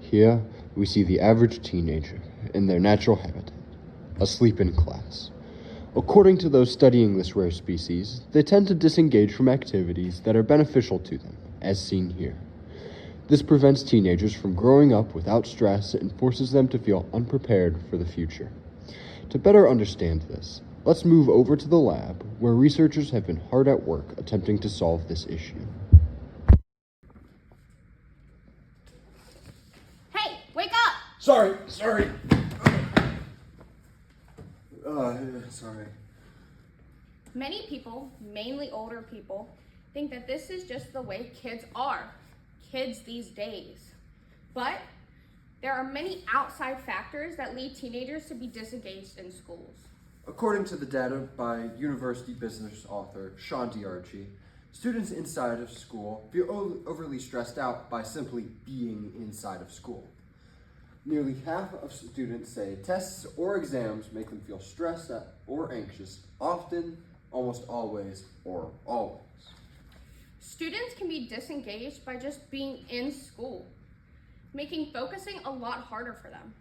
Here we see the average teenager in their natural habitat, asleep in class. According to those studying this rare species, they tend to disengage from activities that are beneficial to them, as seen here. This prevents teenagers from growing up without stress and forces them to feel unprepared for the future. To better understand this, let's move over to the lab, where researchers have been hard at work attempting to solve this issue. Hey, wake up! Sorry. Sorry. Many people, mainly older people, think that this is just the way kids are, kids these days. But there are many outside factors that lead teenagers to be disengaged in schools. According to the data by university business author Sean Diarchi, students inside of school feel overly stressed out by simply being inside of school. Nearly half of students say tests or exams make them feel stressed or anxious, often, almost always, or always. Students can be disengaged by just being in school, making focusing a lot harder for them.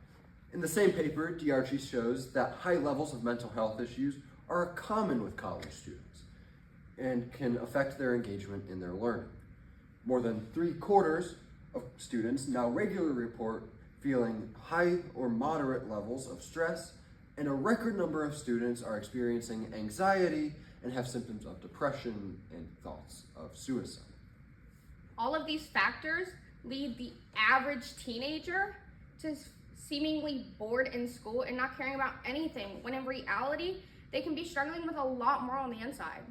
In the same paper, Diarchi shows that high levels of mental health issues are common with college students and can affect their engagement in their learning. More than 3/4 of students now regularly report feeling high or moderate levels of stress, and a record number of students are experiencing anxiety and have symptoms of depression and thoughts of suicide. All of these factors lead the average teenager to seemingly bored in school and not caring about anything, when in reality, they can be struggling with a lot more on the inside.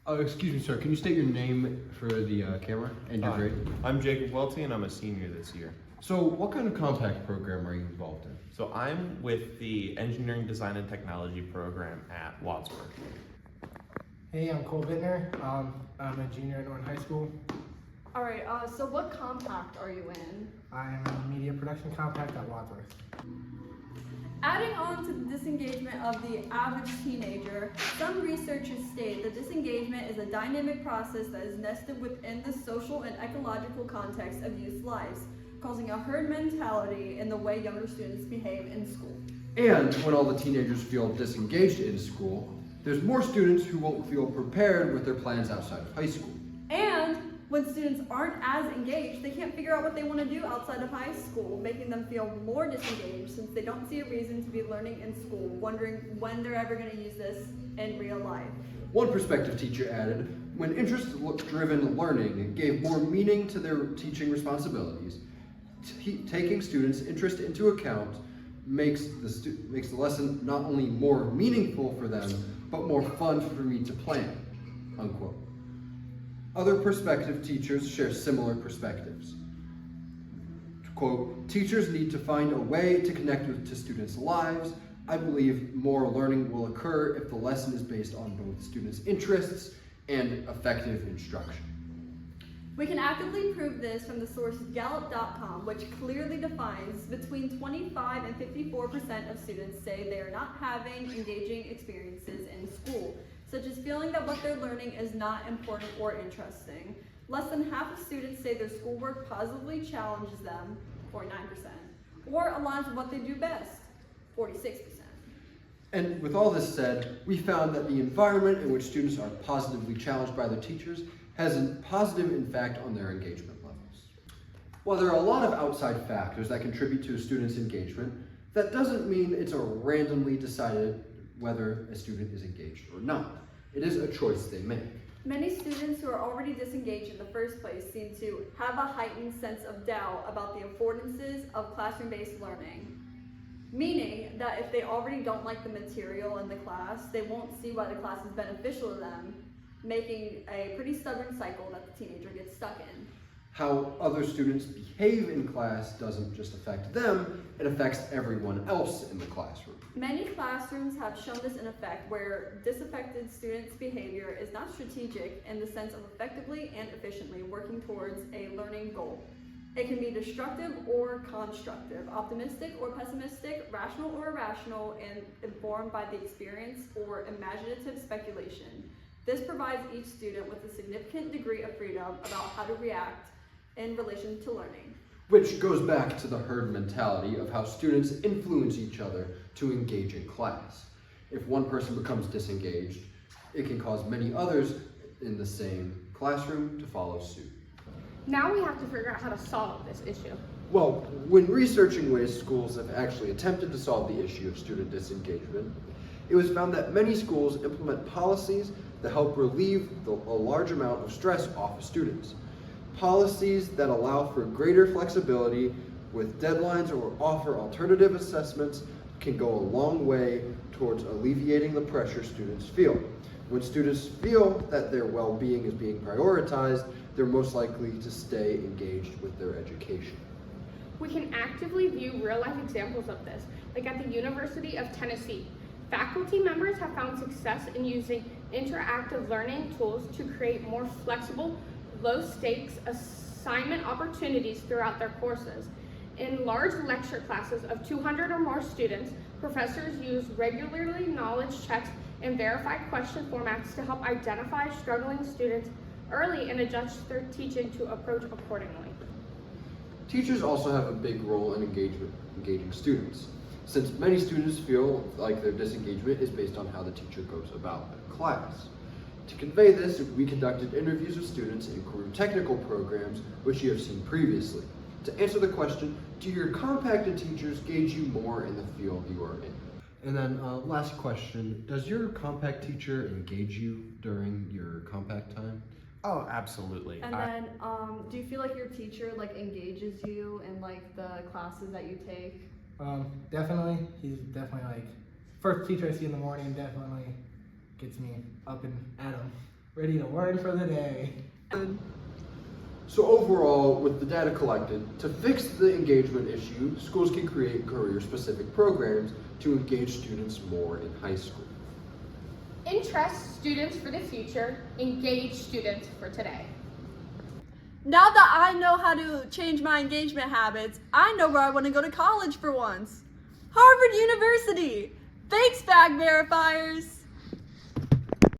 Excuse me, sir. Can you state your name for the camera and your grade? I'm Jacob Welty and I'm a senior this year. So what kind of compact program are you involved in? So I'm with the Engineering Design and Technology program at Wadsworth. Hey, I'm Cole Bittner. I'm a junior at Norton High School. All right, so what compact are you in? I am in Media Production Compact at Wadsworth. Adding on to the disengagement of the average teenager, some researchers state that disengagement is a dynamic process that is nested within the social and ecological context of youth lives, causing a herd mentality in the way younger students behave in school. And when all the teenagers feel disengaged in school, there's more students who won't feel prepared with their plans outside of high school. And when students aren't as engaged, they can't figure out what they want to do outside of high school, making them feel more disengaged since they don't see a reason to be learning in school, wondering when they're ever going to use this in real life. One perspective teacher added, when interest-driven learning gave more meaning to their teaching responsibilities, taking students' interest into account makes the lesson not only more meaningful for them, but more fun for me to plan, unquote. Other perspective teachers share similar perspectives. Quote, teachers need to find a way to connect to students' lives. I believe more learning will occur if the lesson is based on both students' interests and effective instruction. We can actively prove this from the source Gallup.com, which clearly defines between 25 and 54% of students say they are not having engaging experiences in school, such as feeling that what they're learning is not important or interesting. Less than half of students say their schoolwork positively challenges them, 49%, or aligns with what they do best, 46%. And with all this said, we found that the environment in which students are positively challenged by their teachers has a positive impact on their engagement levels. While there are a lot of outside factors that contribute to a student's engagement, that doesn't mean it's a randomly decided whether a student is engaged or not. It is a choice they make. Many students who are already disengaged in the first place seem to have a heightened sense of doubt about the affordances of classroom-based learning, meaning that if they already don't like the material in the class, they won't see why the class is beneficial to them, making a pretty stubborn cycle that the teenager gets stuck in. How other students behave in class doesn't just affect them, it affects everyone else in the classroom. Many classrooms have shown this in effect where disaffected students' behavior is not strategic in the sense of effectively and efficiently working towards a learning goal. It can be destructive or constructive, optimistic or pessimistic, rational or irrational, and informed by the experience or imaginative speculation. This provides each student with a significant degree of freedom about how to react in relation to learning. Which goes back to the herd mentality of how students influence each other to engage in class. If one person becomes disengaged, it can cause many others in the same classroom to follow suit. Now we have to figure out how to solve this issue. Well, when researching ways schools have actually attempted to solve the issue of student disengagement, it was found that many schools implement policies that help relieve a large amount of stress off of students. Policies that allow for greater flexibility with deadlines or offer alternative assessments can go a long way towards alleviating the pressure students feel. When students feel that their well-being is being prioritized, they're most likely to stay engaged with their education. We can actively view real-life examples of this, like at the University of Tennessee. Faculty members have found success in using interactive learning tools to create more flexible, low-stakes assignment opportunities throughout their courses. In large lecture classes of 200 or more students, professors use regularly knowledge checks and verified question formats to help identify struggling students early and adjust their teaching to approach accordingly. Teachers also have a big role in engaging students, since many students feel like their disengagement is based on how the teacher goes about the class. To convey this, we conducted interviews with students in career technical programs, which you have seen previously. To answer the question, do your compacted teachers gauge you more in the field you are in? And then last question, does your compact teacher engage you during your compact time? Oh, absolutely. And then, do you feel like your teacher engages you in the classes that you take? Definitely. He's definitely first teacher I see in the morning definitely gets me up and at 'em, ready to learn for the day. So overall, with the data collected, to fix the engagement issue, schools can create career-specific programs to engage students more in high school. Interest students for the future, engage students for today. Now that I know how to change my engagement habits, I know where I want to go to college for once. Harvard University! Thanks, FactVerifiers!